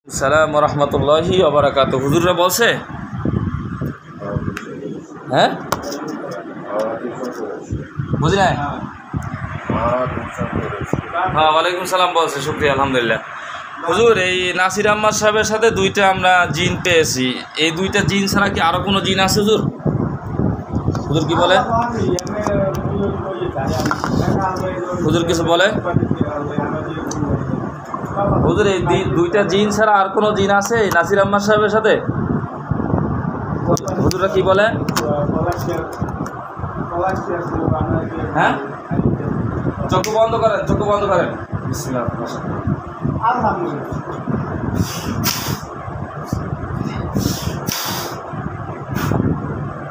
আসসালামু রহমতুল্লাহি ওয়া বারাকাতুহু। হুজুররা বলছে হ্যাঁ বুঝি নাই। হ্যাঁ ওয়ালাইকুম সালাম বলছে, শুকরিয়া আলহামদুলিল্লাহ। হুজুর এই নাসির আহমদ সাহেবের সাথে দুইটা আমরা জিন পেয়েছি, এই দুইটা জিন ছাড়া কি আরো কোনো জিন আছে হুজুর? হুজুর কি বলে? হুজুর কিছু বলে? হুজুর এই দুইটা জিন ছাড়া আর কোনো জিন আছে নাসির আহমদ সাহেবের সাথে? হুজুররা কি বলে? হ্যাঁ চক্ষু বন্ধ করেন, চক্ষু বন্ধ করেন।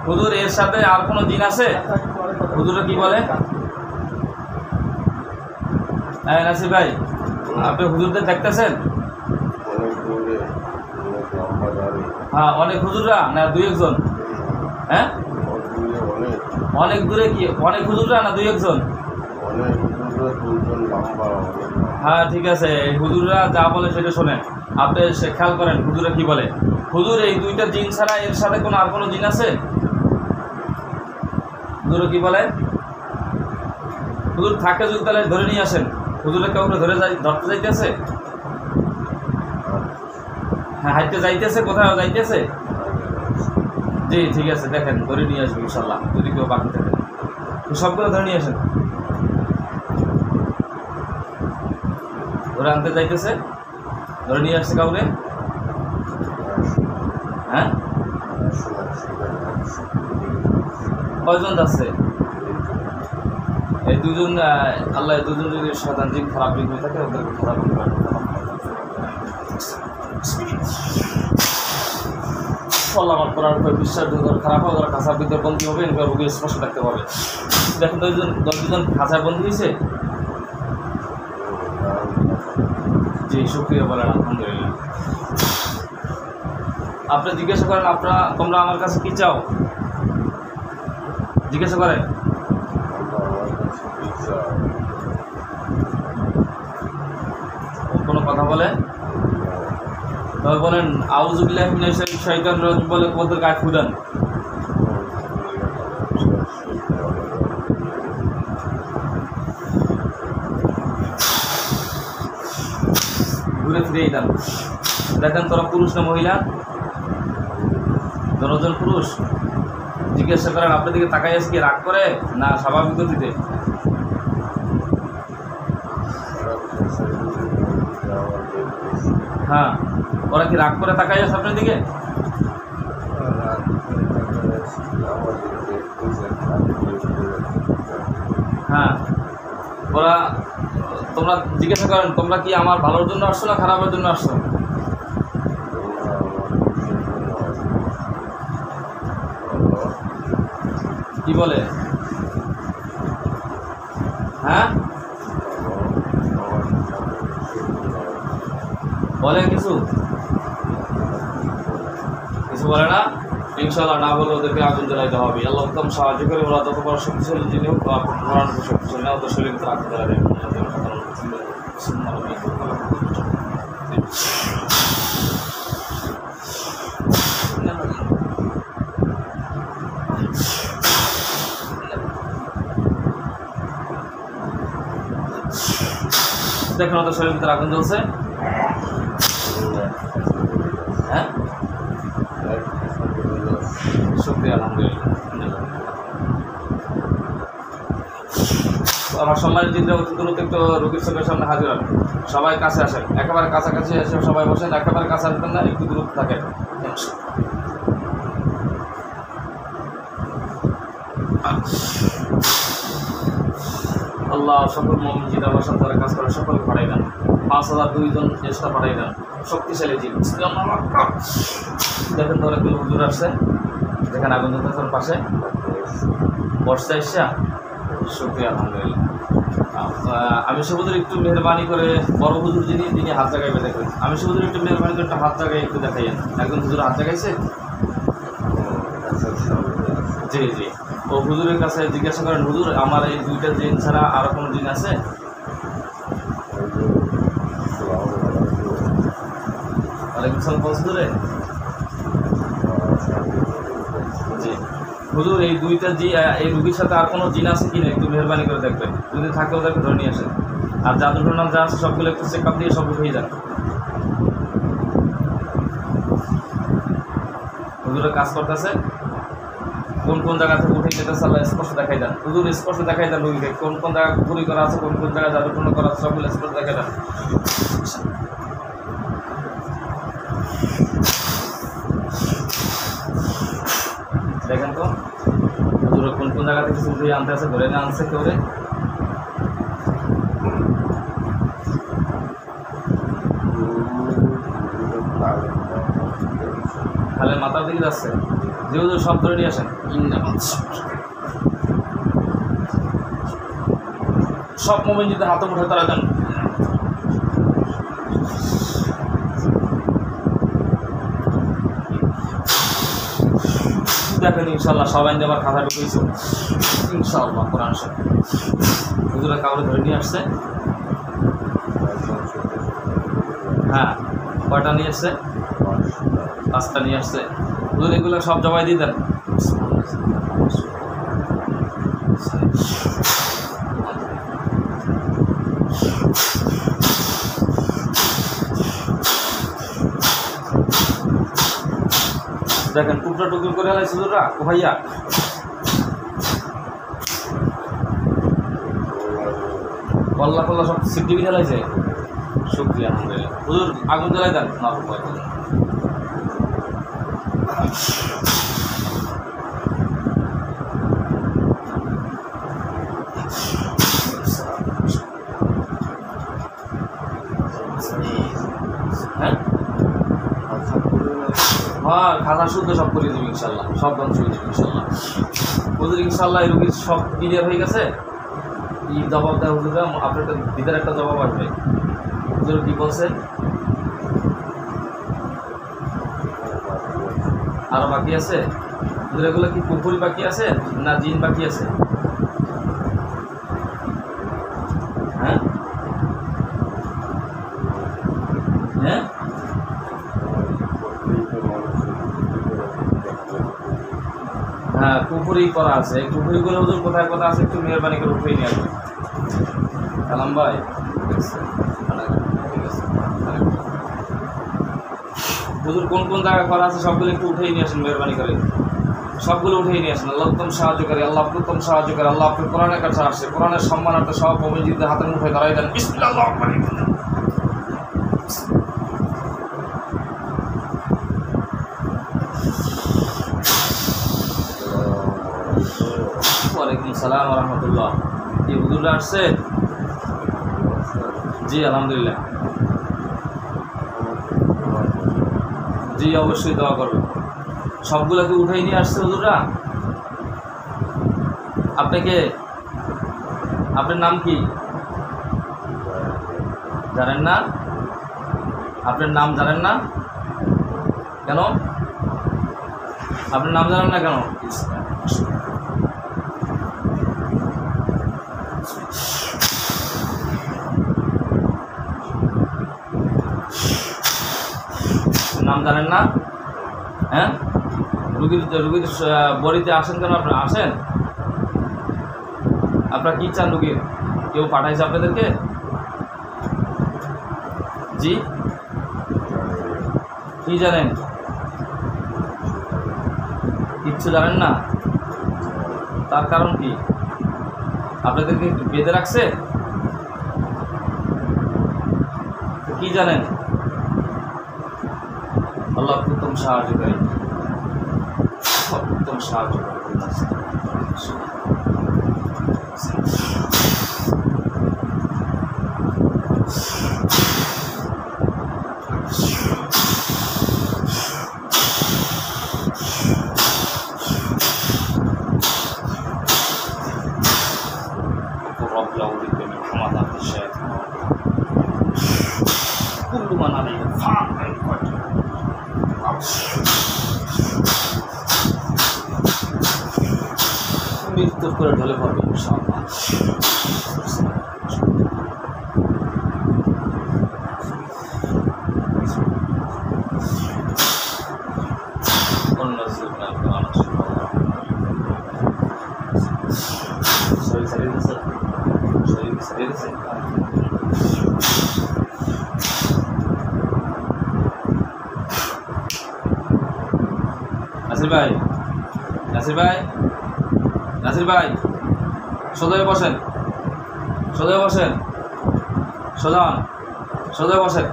হুজুর এর সাথে আর কোনো জিন আছে? হুজুররা কি বলে? হ্যাঁ নাসির ভাই, আপনি হুজুরদের দেখতেছেন? হ্যাঁ অনেক হুজুররা না দুই একজন? হ্যাঁ অনেক দূরে কি অনেক হুজুররা না দুই একজন? হ্যাঁ ঠিক আছে, হুজুররা যা বলে সেটা শোনেন, আপনি সে খেয়াল করেন হুজুরা কি বলে। হুজুর এই দুইটা জিন ছাড়া এর সাথে কোনো আর কোনো জিন আছে? হুজুরা কি বলে? হুজুর থাকে যদি তাহলে ধরে নিয়ে আসেন। হুজুরে কাউকে ধরতে যাইতেছে? হ্যাঁ হাইটে যাইতেছে, কোথাও যাইতেছে? জি ঠিক আছে, দেখেন ধরে নিয়ে আসবেন ইনশাল্লাহ, যদি কেউ বাকি থাকে সবগুলো ধরে নিয়ে আসেন। ধরে আনতে যাইতেছে, ধরে নিয়ে আসছে কাউকে? হ্যাঁ কয়জন যাচ্ছে? এই দুজন, আল্লাহ দুজন যদি শয়তান জিন খারাপ দিক হয়ে থাকে ওদেরকে খারাপ করতে পারে। আমার করার উপর বিশ্বাস যদি খারাপ হয় ওরা খাঁচার ভিতরে বন্দী হবে, এবার রোগী স্পষ্ট থাকতে পারবে। দেখুন 10 জন খাঁচায় বন্দী হয়েছে। জি শুকরিয়া বলেন আলহামদুলিল্লাহ। আপনি জিজ্ঞাসা করেন তোমরা আমার কাছে কি চাও, জিজ্ঞাসা করেন। কোনো কথা বলে তবে বলেন আউযু বিল্লাহি মিনাশ শাইতানির রাজিম বলে ওদের গায়ে ফুদান। ঘুরে ফিরেই দেন, দেখেন তোরা পুরুষ না মহিলা? 10 জন পুরুষ। জিজ্ঞাসা করেন আপনার দিকে তাকাই আছে কি রাগ করে না স্বাভাবিক গতিতে? হ্যাঁ ওরা কি রাগ করে তাকাই আছে আপনার দিকে? হ্যাঁ ওরা, তোমরা জিজ্ঞাসা করেন তোমরা কি আমার ভালোর জন্য আসছো না খারাপের জন্য আসছো? কি বলে? হ্যাঁ বলে কিছু বলে না? ইনশাআল্লাহ না বলে ওদেরকে আগুন জ্বালাইতে হবে। আল্লাহ উত্তম সাহায্য করে, ওরা যত বড় শক্তিশালী যিনি হোক শক্তিশালী না ওদের শরীর ভিতরে আগুন জ্বালা দেবে। দেখেন ওদের শরীর ভিতরে আগুন জ্বলছে। হ্যাঁ শুকরিয়া আলহামদুলিল্লাহ। আমার সম্মানিত জিনরা অতি দ্রুত একটু রোগীর চোখের সামনে হাজির হন। সবাই কাছে আসেন, একেবারে কাছাকাছি এসে সবাই বসেন, একেবারে কাছে আসবেন না, একটু দূরত্ব থাকেন। আল্লাহ সকল মুমিন জিন আমার সাথে কাজ করে সকল পাঠাই দেন। 5002 জন চেষ্টা পাঠাই দেন, শক্তিশালী জিন। দেখেন ধরে কেউ হুজুর আসছে, দেখেন আগুন জ্বলতেছেন পাশে বর্ষা এসছে। শুকরিয়া আলহামদুলিল্লাহ। আমি হুজুর একটু মেহরবানি করে বড় হুজুর যিনি হাত জায়গায় দেখবেন, আমি হুজুর একটু মেহরবানি করে একটা হাত জায়গায় একটু দেখাইয়েন। একজন হুজুর হাত জায়গাইছে? জি জি, ও হুজুরের কাছে জিজ্ঞাসা করেন হুজুর আমার এই দুইটা জিন ছাড়া আরো কোনো জিন আছে? ওয়ালাইকুম সালাম হুজুরে। জি হুজুর, এই দুইটা এই রুগীর সাথে আর কোনো জিন আছে কিনা একটু মেহরবানি করে দেখবেন, যদি থাকে ওদেরকে ধরে নিয়ে আসেন। আর জাদুর নাম যা আছে সবগুলো একটু চেক আপ দিয়ে সব উঠেই যান। হুজুরের কাজ করতেছে, কোন কোন জায়গা থেকে উঠে যেতে আল্লাহ স্পষ্ট দেখাই দেন। হুজুর স্পষ্ট দেখাই দেন রুগীকে, কোন কোন জায়গা পুরি করা আছে, কোন কোন জায়গায় জাদুপূর্ণ করা আছে, সবগুলো স্পষ্ট দেখাই দেন। দেখেন তো হুজুর কোন কোন জায়গা থেকে উঠে আনতে আছে, ধরে নিয়ে আনছে কেউ রে। তাহলে মাথার দিকে যাচ্ছে যে হুজুর সব ধরে নিয়ে আসেন। সব মোমেন যদি হাতে মুঠে তারা দেন। দেখেন ইনশাল্লাহ সবাই আবার খাতা ঢুকেছে ইনশাআল্লাহ কোরআন শরীফ। হুজুরা কাউরে ধরে নিয়ে আসছে। হ্যাঁ, কয়টা নিয়ে আসছে? 5টা নিয়ে আসছে। হুজুর এগুলো সব জবাই দিয়ে দেন। দেখেন টুকরা টুকরো করে হালাইছে হুজুররা। ও ভাইয়া কল্লা কল্লা সব সিদ্ধি ফেলাইছে। শুক্রিয়া আলহামদুলিল্লাহ। হুজুর আগুন জ্বালাই দেন। না হ্যাঁ হ্যাঁ, খাতা শুদ্ধ সব করে দেবে ইনশাল্লাহ, সব ধ্বংস হয়ে যাবে ইনশাল্লাহ। হুজুর ইনশাল্লাহ এই রোগীর সব ক্লিয়ার হয়ে গেছে। কি জবাব দেয় হুজুরা? আপনার ভিতরে একটা জবাব আসবে। হুজুর কি বলছেন? আরো বাকি আছে? হুজুর এগুলো কি কুফুরি বাকি আছে না জিন বাকি আছে? হ্যাঁ হ্যাঁ, হ্যাঁ কুফুরি করা আছে। কুফুরিগুলো হুজুর কোথায় কথা আছে একটু মেহরবানি করে উঠেই নিয়ে আসবেন। কালাম ভাই হুজুর কোন কোন জায়গায় করা আছে সবগুলো একটু উঠেই নিয়ে আসেন মেহরবানি করে, সবগুলো উঠেই নিয়ে আসেন। আল্লাহ উত্তম সাহায্যকারী, আল্লাহ উত্তম সাহায্যকারী। আল্লাহ আপনি কোরআনের কাছে আসছে, কোরআনের সম্মানার্থে সব অভিজিতদের হাতের মুঠে দাঁড়াই দেন। বিসমিল্লাহ। ওয়ালাইকুম সালাম রহমতুল্লাহ। কি হুজুররা আসছে? জি আলহামদুলিল্লাহ। জি অবশ্যই দোয়া করবেন। সবগুলোকে উঠাই নিয়ে আসছে হুজুররা। আপনাকে, আপনার নাম কি জানেন না? আপনার নাম জানেন না কেন? আপনার নাম জানেন না কেন? নাম জানেন না? হ্যাঁ, রুগীর বড়িতে আসেন কেন? আপনারা আসেন, আপনারা কি চান? রুগীর কেউ পাঠাইছে আপনাদেরকে? জি কি জানেন? কিচ্ছু জানেন না? তার কারণ কি? আপনাদেরকে বেঁধে রাখছে? কি জানেন? আল্লাহ উত্তম সাহায্যকারী, উত্তম সাহায্যকারী। মৃত্যুর করে ঢলে পড়বে ইনশাআল্লাহ। নাসির ভাই, নাসির ভাই, নাসির ভাই, সোজা হয়ে বসেন, সোজা হয়ে বসেন, সোজা হন, সোজা হয়ে বসেন।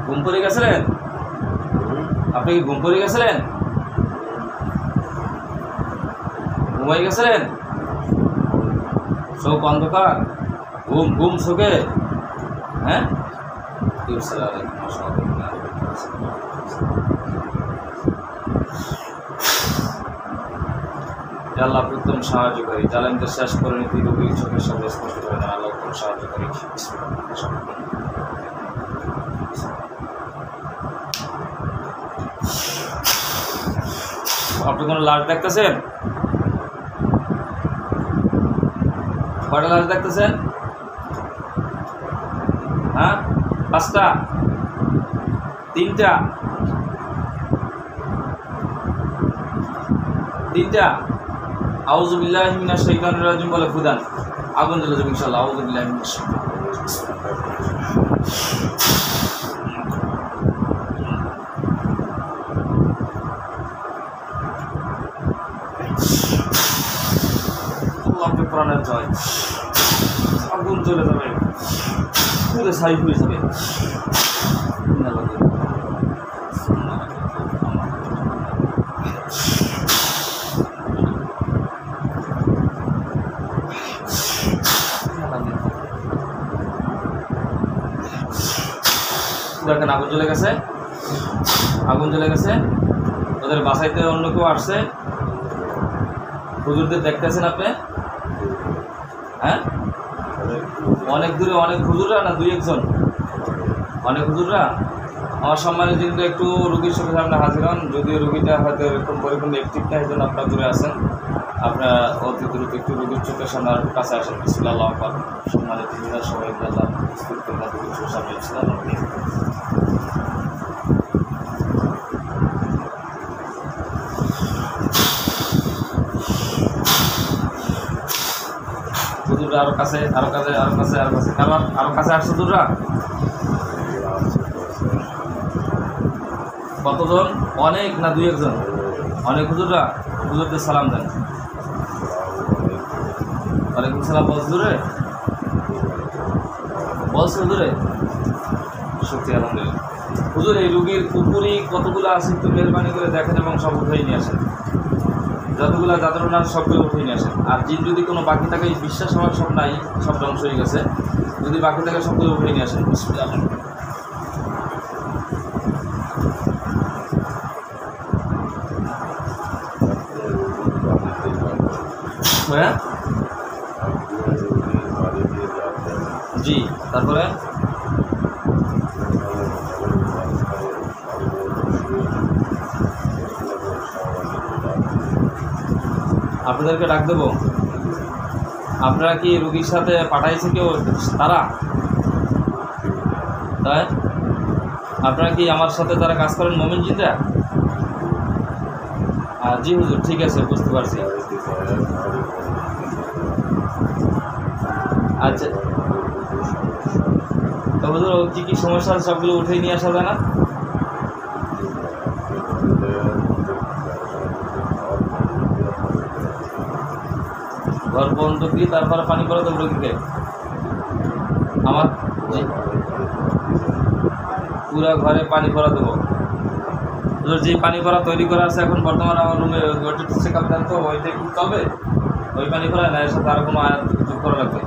ঘুম পড়ে গেছিলেন? আপনি কি ঘুম পড়ে গেছিলেন? ঘুমাই গেছিলেন? চোখ অন্ধকার, ঘুম ঘুম চোখে, হ্যাঁ? আল্লাহ উত্তম সাহায্যকারী, জালেমদের শেষ করে নীতি রোগীর চোখের সামনে স্পষ্ট করে দেন। আল্লাহ উত্তম সাহায্যকারী। আপনি কোনো লাশ দেখতেছেন? কয়টা লাশ দেখতেছেন? হ্যাঁ, 5টা, 3টা, 3টা। আউযু বিল্লাহি মিনাশ শাইতানির রাজিম বলে ফুদান, আগুন জ্বলে যাবে ইনশাআল্লাহ। আউযু বিল্লাহি মিনাশ আল্লাহর প্রাণের জয়। আগুন জ্বলে যাবে, পুরো ছাই হয়ে যাবে। দেখেন আগুন জ্বলে গেছে, আগুন জ্বলে গেছে। ওদের বাসাইতে অন্য কেউ আসছে, হুজুরদের দেখতেছেন আপনি? হ্যাঁ, অনেক দূরে, অনেক হুজুররা না 2-1 জন, অনেক হুজুররা। আমার সম্মানিত কিন্তু একটু রুগীর সাথে সামনে হাজির হন, যদিও রুগীটা হয়তো এরকম পরিপূর্ণ অ্যাক্টিভ না, এই জন্য আপনার দূরে আসেন। আপনার অতি দ্রুত একটু রুগীর চোখের সামনে আর কাছে আসেন। বিসমিল্লাহ আকবার। সম্মানিত দিদার সবাই আল্লাহ স্থির করে না রুগীর চোখের সামনে ইসলাম। হুজুররা আরো কাছে, আরো কাছে, আরো কাছে, আরো কাছে, কারণ আরো কাছে আসছে হুজুররা। কতজন? অনেক না 2-1 জন? অনেক হুজুররা। হুজুরদের সালাম দেন। ওয়ালাইকুম সালাম। বলছে হুজুরে, বলছে হুজুরে, সত্যি আলহামদুলিল্লাহ। হুজুর এই রুগীর উপরই কতগুলো আছে একটু মেহরবানি করে দেখেন এবং সব উঠেই নিয়ে আসেন। যতগুলো যাত্রা সবগুলো উঠেই নিয়ে আসেন। আর জিন যদি কোনো বাকি থাকে, বিশ্বাস হওয়ার সব নাই, সব ধ্বংস হয়ে গেছে। যদি বাকি থাকে সবগুলো উঠেই নিয়ে আসেন। হ্যাঁ, জি। তারপরে আপনাদেরকে ডাক দেবো। আপনারা কি রুগীর সাথে পাঠাইছে কেউ তারা? তাই আপনারা কি আমার সাথে তারা কাজ করেন মোমিন জিনরা? জি হুজুর, ঠিক আছে, বুঝতে পারছি। আচ্ছা, তো হুজুর কী কী সমস্যা সবগুলো উঠেই নিয়ে আসা যায় না? ঘর বন্ধ কি তারপরে পানি পড়া দেবো রোগীকে? আমার পুরো ঘরে পানি পড়া দেবো। যে পানি ভরা তৈরি করা আছে এখন বর্তমানে আমার রুমে, ওইটা চেক আপ দেন তো, ওইটা কি চলবে? ওই পানি ভরা না, এর সাথে আরও কোনো আয়াত যোগ করা লাগবে?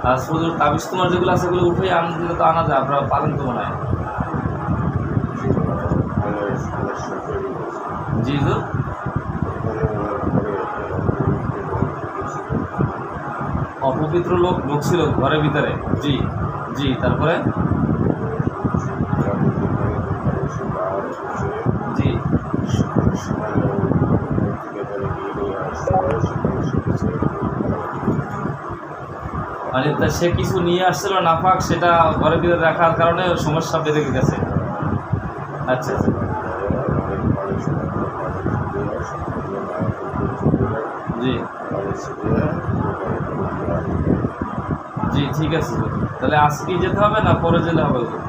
আর শুধু তাবিজ তোমার যেগুলো আছে সেগুলো উঠেই আনলে তো আনা যায়, আপনারা পাবেন তো মনে হয়। জি হুজুর, অপবিত্র লোক ছিল ঘরের ভিতরে। জি জি, তারপরে জি, মানে সে কিছু নিয়ে আসছিল নাফাক, সেটা ঘরের ভিতরে রাখার কারণে সমস্যা বেড়ে গেছে। আচ্ছা, জি। জি ঠিক আছে হুজুর। তাহলে আজকেই যেতে হবে না পরে যেতে হবে হুজুর?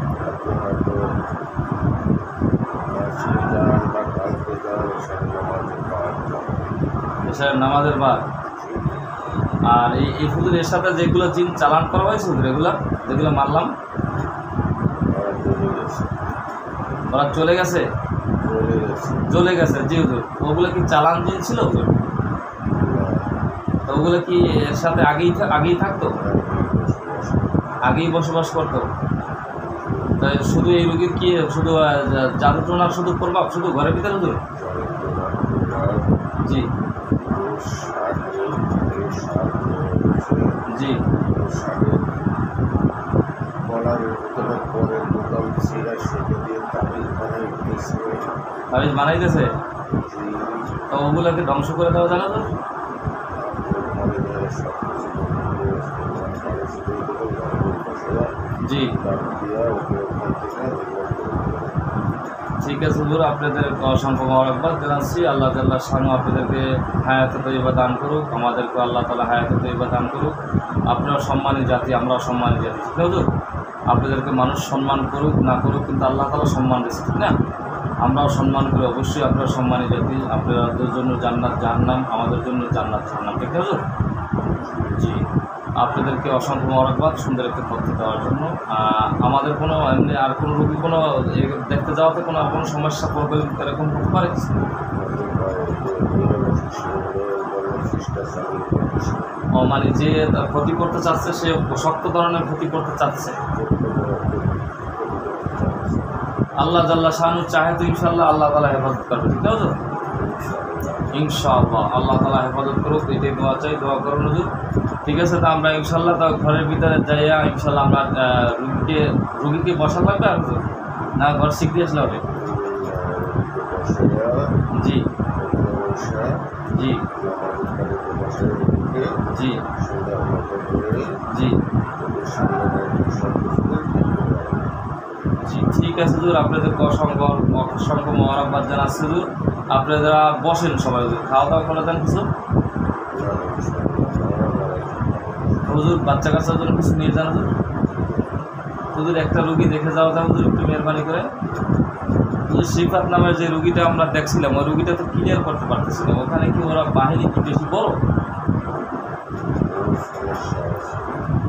এসব নামাজের বাদ। আর এই হুজুর এর সাথে যেগুলো জিন চালান করা হয়েছে হুজুর, এগুলো যেগুলো মারলাম ওরা চলে গেছে? চলে গেছে জি হুজুর। ওগুলো কি চালান জিন ছিল হুজুর? তো ওগুলো কি এর সাথে আগেই থাকতো, আগেই বসবাস করতো? তাই শুধু এই রোগীর কি শুধু জাদু টোনার শুধু প্রভাব শুধু ঘরের ভিতরে হুজুর? জি জি তাবিজ বানাইতেছে। তো ওগুলোকে ধ্বংস করে দেওয়া জানা তো? জি ঠিক আছে হুজুর, আপনাদের অসংখ্য মোবারকবাদ জানাচ্ছি। আল্লাহ তাআলা শানু আপনাদেরকে হায়াতে তৈয়বা দান করুক, আমাদেরকে আল্লাহ তাআলা হায়াতে তৈয়বা দান করুক। আপনারা সম্মানী জাতি, আমরাও সম্মানী জাতি, ঠিক না হুজুর? আপনাদেরকে মানুষ সম্মান করুক না করুক, কিন্তু আল্লাহ তাআলা সম্মান দিচ্ছে, ঠিক না? আমরাও সম্মান করি, অবশ্যই আপনারা সম্মানী জাতি। আপনাদের জন্য জান্নাত জাহান্নাম, আমাদের জন্য জান্নাত জাহান্নাম, ঠিক না হুজুর? জি আপনাদেরকে অসংখ্য মোবারকবাদ সুন্দর একটা তথ্য দেওয়ার জন্য। আমাদের কোনো এমনি আর কোনো রোগী কোনো দেখতে যাওয়াতে কোনো আর কোনো সমস্যা পড়বে এরকম হতে পারে? ও মানে যে ক্ষতি করতে চাচ্ছে সে শক্ত ধরনের ক্ষতি করতে চাচ্ছে, আল্লাহ জাল্লা শানু চাহে তো ইনশাআল্লাহ আল্লাহ তাআলা হেফাজত করবে, ঠিক আছে ইনশাআল্লাহ। আল্লাহ তাআলা হেফাজত করুক, এটাই দোয়া চাই, দোয়া করুন হুজুর। ঠিক আছে, তা আমরা ইনশাআল্লাহ তা ঘরের ভিতরে যাইয়া ইনশাআল্লাহ আমরা রুগীকে বসা লাগবে আর না ঘর শিখ দিয়ে আসলে হবে? জি জি জি জি জি ঠিক আছে হুজুর, আপনাদেরকে অসংখ্য মোবারকবাদ জানাচ্ছি হুজুর। আপনারা বসেন সবাই হুজুর, খাওয়া দাওয়া করে দেন কিছু হুজুর। বাচ্চা কাচ্চার জন্য কিছু নিয়ে যান হুজুর। হুজুর একটা রুগী দেখে যাওয়া যায় হুজুর, একটু মেহরবানি করে। হুজুর শিফাত নামের যে রুগীটা আমরা দেখছিলাম ওই রুগীটা তো ক্লিয়ার করতে পারতেছিলাম, ওখানে কি ওরা বাহিনী কি বেশি বড়?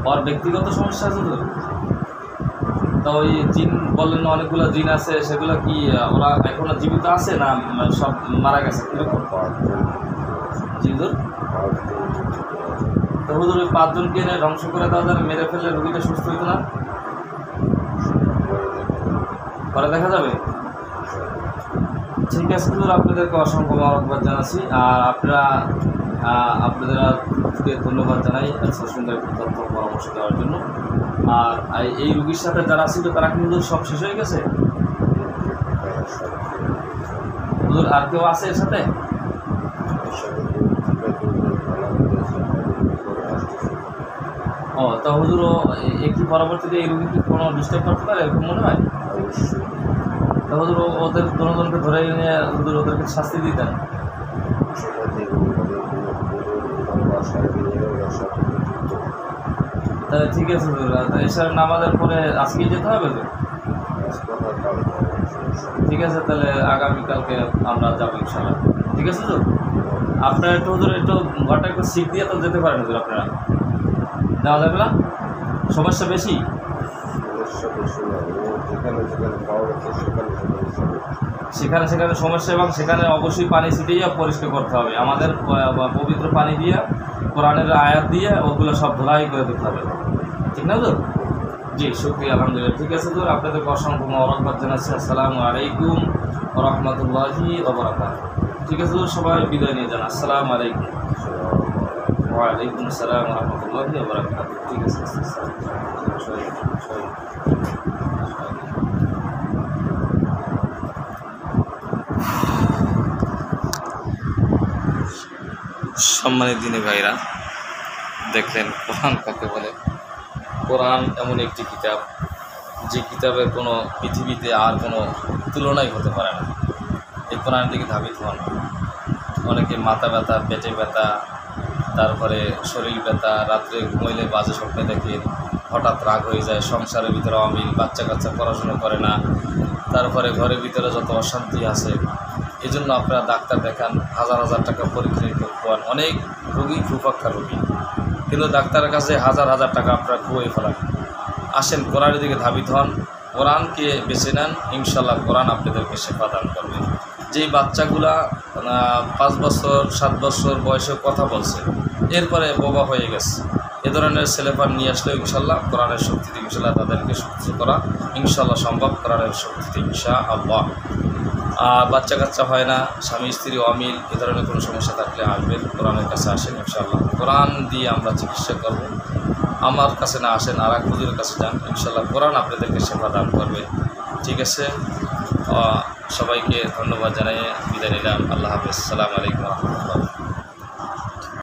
ওর ব্যক্তিগত সমস্যা আছে হুজুর? তো ওই জিন বললেন অনেকগুলো জিন আছে, সেগুলো কি ওরা এখনো জীবিত আছে না সব মারা গেছে কীরকম? জি হুজুর। তো হুজুর ওই 5 জনকে এনে ধ্বংস করে দেওয়া যাবে, মেরে ফেললে রোগীটা সুস্থ হইতো না? পরে দেখা যাবে। ঠিক আছে হুজুর, আপনাদেরকে অসংখ্য মোবারকবাদ জানাচ্ছি। আর আপনাদেরকে ধন্যবাদ জানাই এত সুন্দর একটি তথ্য পরামর্শ দেওয়ার জন্য। আর এই রুগীর সাথে যারা ছিল তারা কিন্তু সব শেষ হয়ে গেছে হুজুর? আর কেউ আছে এর সাথে? ও তো হুজুর একটি পরবর্তীতে এই রুগী কি কোনো ডিস্টার্ব করতে পারে এরকম মনে হয়? তো হুজুর ওদের দুজনকে ধরে নিয়ে হুজুর ওদেরকে শাস্তি দিতেন? তাহলে ঠিক আছে হুজুর, এসব নামাজের পরে আজকেই যেতে হবে তো? ঠিক আছে, তাহলে আগামীকালকে আমরা যাবো ইনশাআল্লাহ। ঠিক আছে হুজুর, আপনারা একটু হুজুর একটু ঘরটা একটু শিখ দিয়ে তো যেতে পারেন হুজুর। আপনারা যাওয়া যাবে না? সমস্যা বেশি? সেখানে সমস্যা, এবং সেখানে অবশ্যই পানি ছিটিয়ে পরিষ্কার করতে হবে। আমাদের পবিত্র পানি দিয়ে কোরআনের আয়াত দিয়ে ওগুলো সব ধোলাই করে দিতে হবে, ঠিক না হুজুর? জি শুকরিয়া, আলহামদুলিল্লাহ। ঠিক আছে হুজুর, আপনাদেরকে অসংখ্য মোবারকবাদ জানাচ্ছি। আসসালামু আলাইকুম ওয়া রাহমাতুল্লাহি ওয়া বারাকাতুহু। ঠিক আছে হুজুর, সবাই বিদায় নিয়ে যান। আসসালামু আলাইকুম। ওয়ালাইকুম আসসালাম ওয়া রাহমাতুল্লাহি ওয়া বারাকাতুহু। ঠিক আছে। সম্মানিত দিনী ভাইরা, দেখলেন কোরআন কাকে বলে। কোরআন এমন একটি কিতাব যে কিতাবের কোনো পৃথিবীতে আর কোনো তুলনাই হতে পারে না। এই কোরআনের দিকে ধাবিত হন। অনেকে মাথা ব্যথা, পেটে ব্যথা, তারপরে শরীর ব্যথা, রাত্রে ঘুমাইলে বাজে স্বপ্নে দেখে, হঠাৎ রাগ হয়ে যায়, সংসারের ভিতরে অমিল, বাচ্চা কাচ্চা পড়াশোনা করে না, তারপরে ঘরের ভিতরে যত অশান্তি আছে, এই জন্য আপনারা ডাক্তার দেখান, হাজার হাজার টাকা পরীক্ষা খোয়ান, অনেক রোগী কুপাক্ষা রোগী, কিন্তু ডাক্তারের কাছে হাজার হাজার টাকা আপনারা খুঁয়ে ফেলান। আসেন কোরআনের দিকে ধাবিত হন, কোরআনকে বেছে নেন, ইনশাল্লাহ কোরআন আপনাদেরকে সেবা দান করবে। যেই বাচ্চাগুলা 5 বছর 7 বছর বয়সে কথা বলছে, এরপরে বোবা হয়ে গেছে, এ ধরনের ছেলেপান নিয়ে আসলে ইনশাল্লাহ কোরআনের শক্তিতে ইনশাল্লাহ তাদেরকে সুস্থ করা ইনশাল্লাহ সম্ভব, কোরআনের শক্তিতে ইনশাআল্লাহ। বাচ্চা কাচ্চা হয় না, স্বামী স্ত্রী অমিল, এ ধরনের কোনো সমস্যা থাকলে আসবেন, কোরআনের কাছে আসেন, ইনশাল্লাহ কোরআন দিয়ে আমরা চিকিৎসা করব। আমার কাছে না আসেন, আর এক হুজুরের কাছে যান, ইনশাল্লাহ কোরআন আপনাদেরকে সেবা দান করবে। ঠিক আছে, সবাইকে ধন্যবাদ জানিয়ে বিদায় নিলাম। আল্লাহ হাফেজ। আসসালামু আলাইকুম ওয়া রাহমাতুল্লাহ।